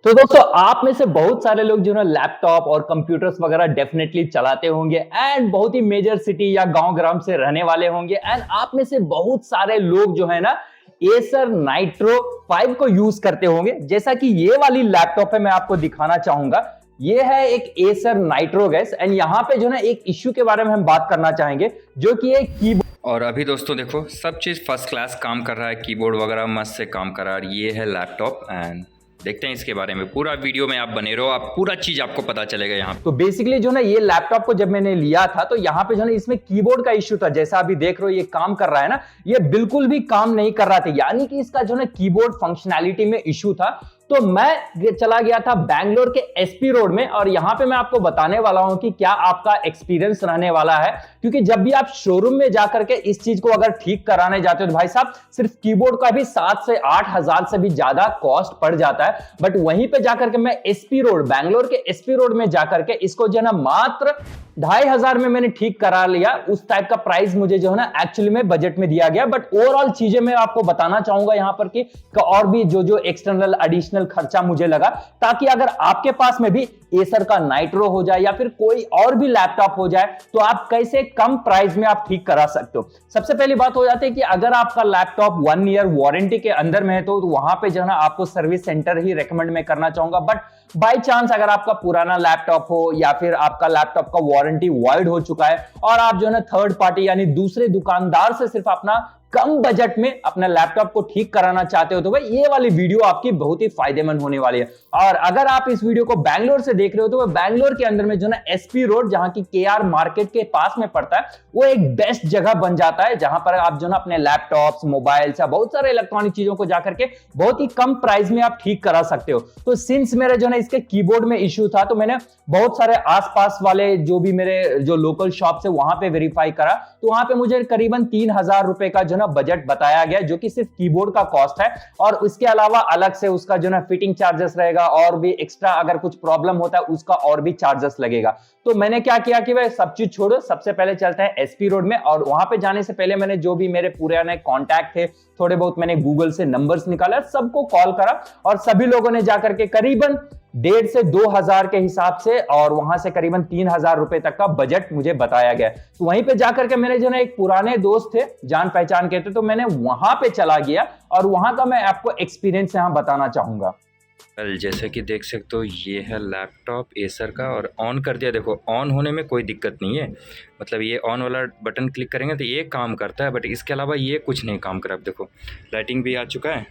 तो दोस्तों आप में से बहुत सारे लोग जो है लैपटॉप और कंप्यूटर्स वगैरह डेफिनेटली चलाते होंगे एंड बहुत ही मेजर सिटी या गांव ग्राम से रहने वाले होंगे एंड आप में से बहुत सारे लोग जो है ना एसर नाइट्रो 5 को यूज करते होंगे। जैसा कि ये वाली लैपटॉप है मैं आपको दिखाना चाहूंगा। ये है एक एसर नाइट्रो गैस एंड यहाँ पे जो है ना एक इश्यू के बारे में हम बात करना चाहेंगे जो कि एक कीबोर्ड। और अभी दोस्तों देखो सब चीज़ फर्स्ट क्लास काम कर रहा है, कीबोर्ड वगैरह मस्त से काम कर रहा है। ये है लैपटॉप एंड देखते हैं इसके बारे में। पूरा वीडियो में आप बने रहो, आप पूरा चीज आपको पता चलेगा यहाँ। तो बेसिकली जो ना ये लैपटॉप को जब मैंने लिया था तो यहाँ पे जो ना इसमें कीबोर्ड का इश्यू था। जैसा अभी देख रहे हो ये काम कर रहा है ना, ये बिल्कुल भी काम नहीं कर रहा था, यानी कि इसका जो ना कीबोर्ड फंक्शनैलिटी में इश्यू था। तो मैं चला गया था बैंगलोर के एसपी रोड में और यहाँ पे मैं आपको बताने वाला हूं कि क्या आपका एक्सपीरियंस रहने वाला है, क्योंकि जब भी आप शोरूम में जाकर के इस चीज को अगर ठीक कराने जाते हो तो भाई साहब सिर्फ कीबोर्ड का भी 7 से 8 हजार से भी ज्यादा कॉस्ट पड़ जाता है। बट वहीं पे जाकर के मैं एसपी रोड, बैंगलोर के एसपी रोड में जाकर के इसको जो है ना मात्र 2500 में मैंने ठीक करा लिया। उस टाइप का प्राइस मुझे जो है ना एक्चुअली में बजट में दिया गया। बट ओवरऑल चीजें मैं आपको बताना चाहूंगा यहाँ पर कि और भी जो एक्सटर्नल एडिशनल खर्चा मुझे लगा, ताकि अगर आपके पास में भी एसर का नाइट्रो हो जाए या फिर कोई और भी लैपटॉप हो जाए तो आप कैसे कम प्राइस में आप ठीक करा सकते हो। सबसे पहली बात हो जाती है कि अगर आपका लैपटॉप 1 ईयर वारंटी के अंदर में है तो वहां पे जो है ना आपको सर्विस सेंटर ही रेकमेंड मैं करना चाहूंगा। बट बाय चांस अगर आपका पुराना लैपटॉप हो या फिर आपका लैपटॉप का वारंटी वॉइड हो चुका है और आप जो है ना थर्ड पार्टी यानी दूसरे दुकानदार से सिर्फ अपना कम बजट में अपने लैपटॉप को ठीक कराना चाहते हो तो भाई ये वाली वीडियो आपकी बहुत ही फायदेमंद होने वाली है। और अगर आप इस वीडियो को बैंगलोर से देख रहे हो तो वह बैंगलोर के अंदर में जो ना एसपी रोड, जहां की केआर मार्केट के पास में पड़ता है, वो एक बेस्ट जगह बन जाता है जहां पर आप जो ना अपने लैपटॉप्स, मोबाइल्स या बहुत सारे इलेक्ट्रॉनिक चीजों को जाकर के बहुत ही कम प्राइस में आप ठीक करा सकते हो। तो सिंस मेरे जो ना इसके कीबोर्ड में इश्यू था तो मैंने बहुत सारे आसपास वाले जो भी मेरे जो लोकल शॉप है वहां पे वेरीफाई करा, तो वहां पे मुझे करीबन 3000 रुपए का जो ना बजट बताया गया, जो कि सिर्फ कीबोर्ड का कॉस्ट है। और उसके अलावा अलग से उसका जो ना फिटिंग चार्जेस रहेगा और भी एक्स्ट्रा अगर कुछ प्रॉब्लम होता है उसका और भी चार्जेस लगेगा। तो मैंने क्या किया कि भाई सब चीज छोड़ो, सबसे पहले चलते हैं एसपी रोड में। और वहां पे जाने से पहले मैंने जो भी मेरे पुराने कॉन्टैक्ट थे, थोड़े बहुत मैंने गूगल से नंबर्स निकाला, सबको कॉल करा और सभी लोगों ने जाकर के करीबन 1,500 से 2,000 के हिसाब से और वहां से करीबन 3,000 रुपए तक का बजट मुझे बताया गया। तो वहीं पे जाकर के मेरे जो ना एक पुराने दोस्त थे, जान पहचान के थे, तो मैंने वहां पे चला गया और वहां का मैं आपको एक्सपीरियंस यहां बताना चाहूंगा। जैसे कि देख सकते हो ये है लैपटॉप एसर का और ऑन कर दिया। देखो ऑन होने में कोई दिक्कत नहीं है, मतलब ये ऑन वाला बटन क्लिक करेंगे तो ये काम करता है, बट इसके अलावा ये कुछ नहीं काम कर। अब देखो लाइटिंग भी आ चुका है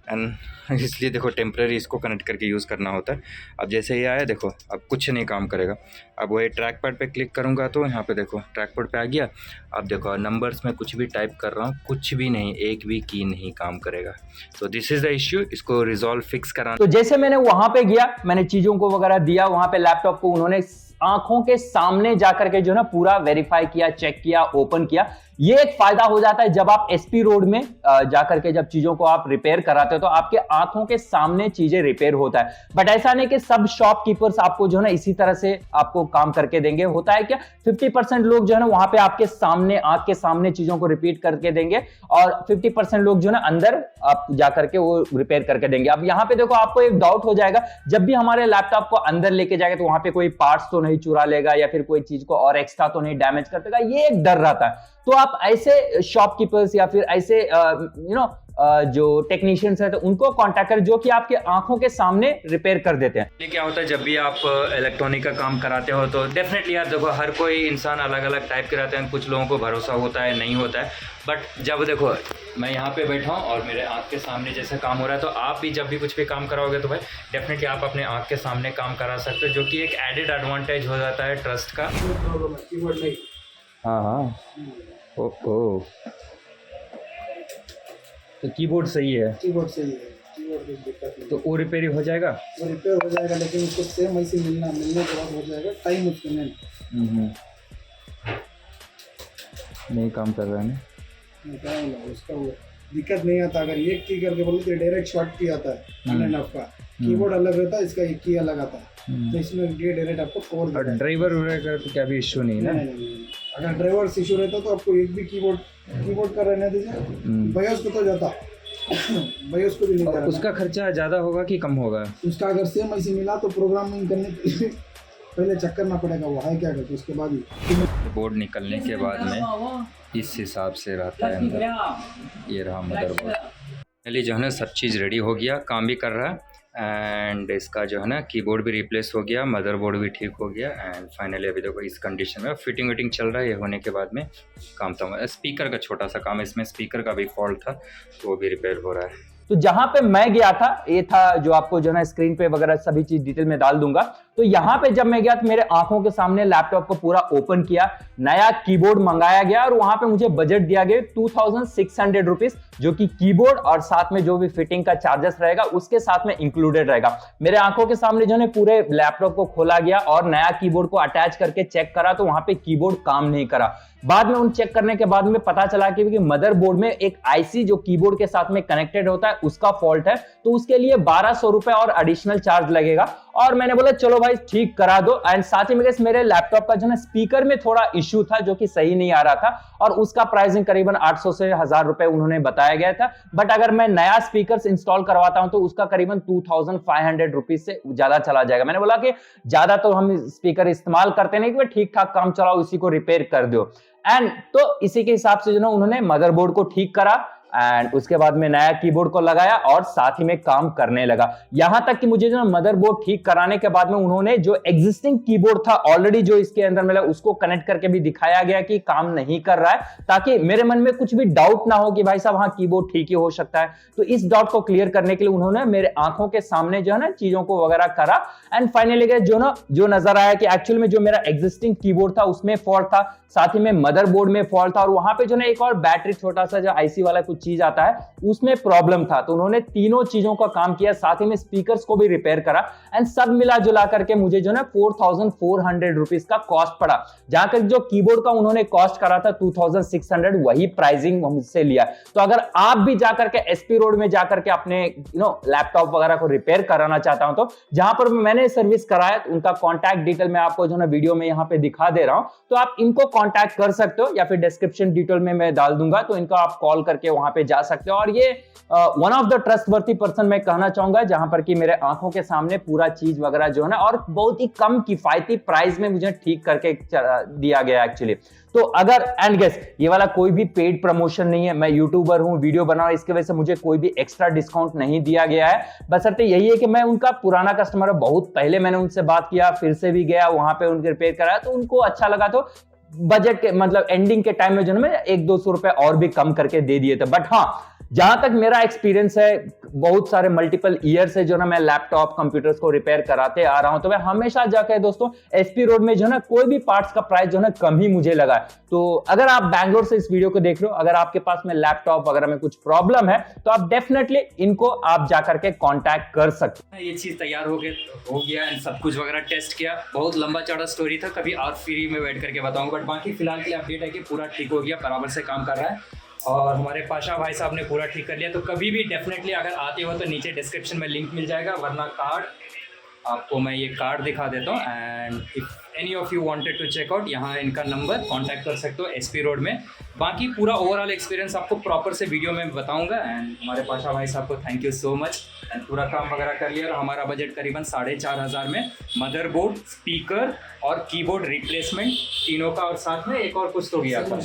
एंड इसलिए देखो टेम्प्रेरी इसको कनेक्ट करके यूज़ करना होता है। अब जैसे ये आया देखो अब कुछ नहीं काम करेगा। अब वही ट्रैक पैड पे क्लिक करूँगा तो यहाँ पे देखो ट्रैक पैड पे आ गया। अब देखो नंबर्स में कुछ भी टाइप कर रहा हूँ, कुछ भी नहीं, एक भी की नहीं काम करेगा। तो दिस इज़ द इश्यू, इसको रिजॉल्व फिक्स कराना। तो जैसे मैंने वहां पे गया, मैंने चीजों को वगैरह दिया, वहां पे लैपटॉप को उन्होंने आंखों के सामने जाकर के जो ना पूरा वेरीफाई किया, चेक किया, ओपन किया। ये एक फायदा हो जाता है जब आप एसपी रोड में जाकर के जब चीजों को आप रिपेयर कराते हो तो आपके आंखों के सामने चीजें रिपेयर होता है। बट ऐसा नहीं कि सब शॉपकीपर्स आपको जो है ना इसी तरह से आपको काम करके देंगे। होता है क्या 50% लोग जो है ना वहां पे आपके सामने, आंख के सामने चीजों को रिपीट करके देंगे और 50% लोग जो है ना अंदर आप जाकर के वो रिपेयर करके देंगे। अब यहाँ पे देखो आपको एक डाउट हो जाएगा, जब भी हमारे लैपटॉप को अंदर लेके जाएगा तो वहां पे कोई पार्ट्स तो नहीं चुरा लेगा या फिर कोई चीज को और एक्स्ट्रा तो नहीं डैमेज कर देगा, ये एक डर रहता है। तो आप ऐसे शॉपकीपर्स या फिर ऐसे जो टेक्नीशियंस हैं तो उनको कांटेक्ट करें जो कि आपके आंखों के सामने रिपेयर कर देते हैं। ये क्या होता है जब भी आप इलेक्ट्रॉनिक का काम कराते हो तो डेफिनेटली यार देखो हर कोई इंसान अलग अलग टाइप के रहते हैं, कुछ लोगों को भरोसा होता है, नहीं होता है। बट जब देखो मैं यहाँ पे बैठा हूँ और मेरे आँख के सामने जैसे काम हो रहा है, तो आप भी जब भी कुछ भी काम कराओगे तो भाई डेफिनेटली आप अपने आँख के सामने काम करा सकते हो, जो कि एक एडेड एडवांटेज हो जाता है ट्रस्ट का। हाँ हाँ, ओह तो कीबोर्ड सही है, कीबोर्ड सही है, कीबोर्ड की दिक्कत नहीं। तो वो रिपेयर हो जाएगा, वो रिपेयर हो जाएगा, लेकिन उसको सेम ऐसे मिलने के बाद हो जाएगा, टाइम उसमें नहीं काम कर रहा है ना, उसका वो दिक्कत नहीं आता। अगर एक की करके बोले तो डायरेक्ट शॉर्ट की आता है, ऑन एंड ऑफ का कीबोर्ड अलग रहता है, इसका एक की अलग आता है, तो इसमें ये डायरेक्ट आपको कोर ड्राइवर रहेगा तो क्या भी इश्यू नहीं ना। अगर ड्राइवर इशू रहता तो आपको एक भी कीबोर्ड का रहने दीजिए, बायोस को तो जाता भाई उसको भी नहीं करा। उसका खर्चा ज़्यादा होगा कि कम होगा? उसका अगर सेम ऐसे मिला तो प्रोग्रामिंग करने के लिए पहले चेक करना पड़ेगा वो है क्या करके, उसके बाद ही। बोर्ड निकलने के बाद में इस हिसाब से रहता है अंदर। ये रहा मदरबोर्ड। फाइनली जो है ना सब चीज़ रेडी हो गया, काम भी कर रहा है एंड इसका जो है ना कीबोर्ड भी रिप्लेस हो गया, मदरबोर्ड भी ठीक हो गया एंड फाइनली अभी देखो इस कंडीशन में फिटिंग विटिंग चल रहा है। ये होने के बाद में काम था। स्पीकर का छोटा सा काम है, इसमें स्पीकर का भी फॉल्ट था तो वो भी रिपेयर हो रहा है। तो जहां पे मैं गया था ये था जो आपको जो है ना स्क्रीन पे वगैरह सभी चीज डिटेल में डाल दूंगा। तो यहाँ पे जब मैं गया तो मेरे आंखों के सामने लैपटॉप को पूरा ओपन किया, नया कीबोर्ड मंगाया गया और वहां पे मुझे बजट दिया गया 2600 रुपीज, जो कि कीबोर्ड और साथ में जो भी फिटिंग का चार्जेस रहेगा उसके साथ में इंक्लूडेड रहेगा। मेरे आंखों के सामने जो है पूरे लैपटॉप को खोला गया और नया कीबोर्ड को अटैच करके चेक करा तो वहां पे कीबोर्ड काम नहीं करा। बाद में उन चेक करने के बाद में पता चला कि मदरबोर्ड में एक आईसी जो कीबोर्ड के साथ में कनेक्टेड होता है उसका फॉल्ट है, तो उसके लिए 1200 रुपए और एडिशनल चार्ज लगेगा। और मैंने बोला चलो भाई ठीक करा दो। एंड साथ ही में मेरे लैपटॉप का जो है स्पीकर में थोड़ा इश्यू था जो कि सही नहीं आ रहा था और उसका प्राइसिंग करीबन 800 से 1000 रुपए उन्होंने बताया गया था। बट अगर मैं नया स्पीकर इंस्टॉल करवाता हूं तो उसका करीबन 2500 रुपीज से ज्यादा चला जाएगा। मैंने बोला कि ज्यादा तो हम स्पीकर इस्तेमाल करते नहीं कि ठीक ठाक काम चलाओ, इसी को रिपेयर कर दो। एंड तो इसी के हिसाब से जो ना उन्होंने मदरबोर्ड को ठीक करा एंड उसके बाद में नया कीबोर्ड को लगाया और साथ ही में काम करने लगा। यहां तक कि मुझे जो मदरबोर्ड ठीक कराने के बाद में उन्होंने जो एग्जिस्टिंग कीबोर्ड था ऑलरेडी जो इसके अंदर मिला उसको कनेक्ट करके भी दिखाया गया कि काम नहीं कर रहा है, ताकि मेरे मन में कुछ भी डाउट ना हो कि भाई साहब हाँ कीबोर्ड ठीक ही हो सकता है। तो इस डाउट को क्लियर करने के लिए उन्होंने मेरे आंखों के सामने जो है ना चीजों को वगैरह करा एंड फाइनली जो नजर आया कि एक्चुअल में जो मेरा एग्जिस्टिंग कीबोर्ड था उसमें फॉल्ट था, साथ ही में मदरबोर्ड में फॉल्ट था और वहां पे जो ना एक और बैटरी छोटा सा जो आईसी वाला कुछ चीज आता है उसमें प्रॉब्लम था। तो उन्होंने तीनों चीजों का काम किया, साथ ही में स्पीकर्स को भी रिपेयर करा एंड सब मिला जुला करके मुझे जो ना 4400 रुपीज का कॉस्ट पड़ा। जहां तक जो कीबोर्ड का उन्होंने कॉस्ट करा था 2600, वही प्राइसिंग मुझसे लिया। तो अगर आप भी जाकर के एसपी रोड में जाकर के अपने लैपटॉप वगैरह को रिपेयर कराना चाहता हूं तो जहां पर मैंने सर्विस कराया उनका कॉन्टैक्ट डिटेल मैं आपको जो ना वीडियो में यहाँ पे दिखा दे रहा हूं, तो आप इनको कॉन्टैक्ट कर सकते हो या फिर डिस्क्रिप्शन डिटेल में मैं डाल दूंगा, तो इनको आप कॉल करके वहां पे जा सकते हो। और ये one of the trustworthy person मैं कहना चाहूंगा जहां पर कि मेरे आंखों के सामने पूरा चीज वगैरह जो है ना और बहुत ही कम किफायती प्राइस में मुझे ठीक करके दिया गया एक्चुअली। तो अगर एंड गेस ये वाला कोई भी पेड प्रमोशन नहीं है, मैं यूट्यूबर हूं, वीडियो बना रहा हूं, इसके वजह से मुझे कोई भी एक्स्ट्रा डिस्काउंट नहीं दिया गया है। बशर्ते यही है कि मैं उनका पुराना कस्टमर है, बहुत पहले मैंने उनसे बात किया, फिर से भी गया वहां पे उनके रिपेयर कराया तो उनको अच्छा लगा, तो बजट के मतलब एंडिंग के टाइम में जो है 100-200 रुपए और भी कम करके दे दिए थे। बट हाँ जहां तक मेरा एक्सपीरियंस है, बहुत सारे मल्टीपल ईयर से जो ना मैं लैपटॉप कंप्यूटर्स को रिपेयर कराते आ रहा हूं, तो मैं हमेशा जाकर दोस्तों एसपी रोड में जो ना कोई भी पार्ट्स का प्राइस जो ना कम ही मुझे लगा। तो अगर आप बैंगलोर से इस वीडियो को देख रहे हो, अगर आपके पास में लैपटॉप वगैरह में कुछ प्रॉब्लम है तो आप डेफिनेटली इनको आप जाकर के कॉन्टैक्ट कर सकते हैं। ये चीज तैयार हो गया एंड सब कुछ वगैरह टेस्ट किया, बहुत लंबा चौड़ा स्टोरी था, कभी और फ्री में वेट करके बताऊंगा। बट बाकी फिलहाल के लिए अपडेट है कि पूरा ठीक हो गया, बराबर से काम कर रहा है और हमारे पाशा भाई साहब ने पूरा ठीक कर लिया। तो कभी भी डेफिनेटली अगर आते हो तो नीचे डिस्क्रिप्शन में लिंक मिल जाएगा, वरना कार्ड आपको मैं ये कार्ड दिखा देता हूँ and if any of you wanted to check out, यहाँ इनका नंबर कांटेक्ट कर सकते हो एसपी रोड में। बाकी पूरा ओवरऑल एक्सपीरियंस आपको प्रॉपर से वीडियो में बताऊंगा एंड हमारे पाशा भाई साहब को thank you so much and पूरा काम वगैरह कर लिया। और हमारा बजट करीबन 4500 में मदरबोर्ड, स्पीकर और कीबोर्ड रिप्लेसमेंट तीनों का, और साथ में एक और कुछ तो गया था,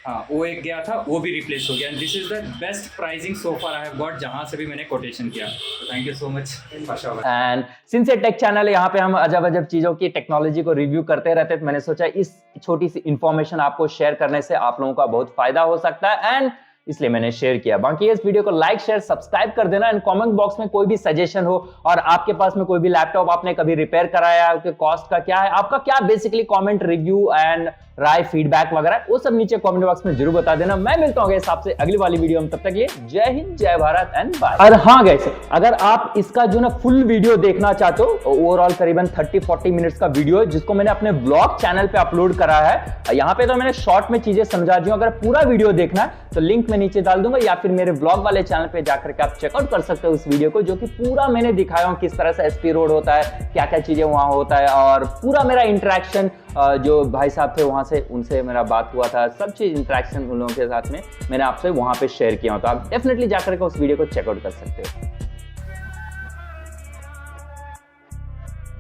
हाँ वो एक गया था, वो भी रिप्लेस हो गया। And this is the best pricing so far I have got जहां से भी मैंने कोटेशन किया। तो thank you so much Pasha भाई। एंड सिंस ये टेक चैनल है, यहाँ पे हम अजब अजब चीजों की टेक्नोलॉजी को रिव्यू करते रहते हैं, तो मैंने सोचा इस छोटी सी इंफॉर्मेशन आपको शेयर करने से आप लोगों का बहुत फायदा हो सकता है एंड इसलिए मैंने शेयर किया। बाकी इस वीडियो को लाइक शेयर सब्सक्राइब कर देना एंड कमेंट बॉक्स में कोई भी सजेशन हो और आपके पास में कोई भी लैपटॉप आपने कभी रिपेयर कराया, उसके कॉस्ट का क्या है, आपका क्या बेसिकली कमेंट, रिव्यू एंड राय, फीडबैक वगैरह वो सब नीचे कमेंट बॉक्स में जरूर बता देना। मैं मिलता हूँ गाइस आपसे अगली वाली वीडियो में, तब तक लिए जय हिंद, जय भारत एंड बाय। और हाँ गाइस, अगर आप इसका जो ना फुल वीडियो देखना चाहते हो, ओवरऑल करीबन 30-40 मिनट्स का वीडियो है जिसको मैंने अपने ब्लॉग चैनल पे अपलोड करा है। यहाँ पे तो मैंने शॉर्ट में चीजें समझा दी हूँ, अगर पूरा वीडियो देखना है तो लिंक मैं नीचे डाल दूंगा या फिर मेरे ब्लॉग वाले चैनल पे जाकर के आप चेकआउट कर सकते हो उस वीडियो को, जो कि पूरा मैंने दिखाया हूँ किस तरह से एसपी रोड होता है, क्या क्या चीजें वहां होता है और पूरा मेरा इंटरेक्शन जो भाई साहब थे वहाँ से, उनसे मेरा बात हुआ था, सब चीज़ इंटरेक्शन उन लोगों के साथ में मैंने आपसे वहाँ पे शेयर किया, तो आप डेफिनेटली जाकर के उस वीडियो को चेकआउट कर सकते हो।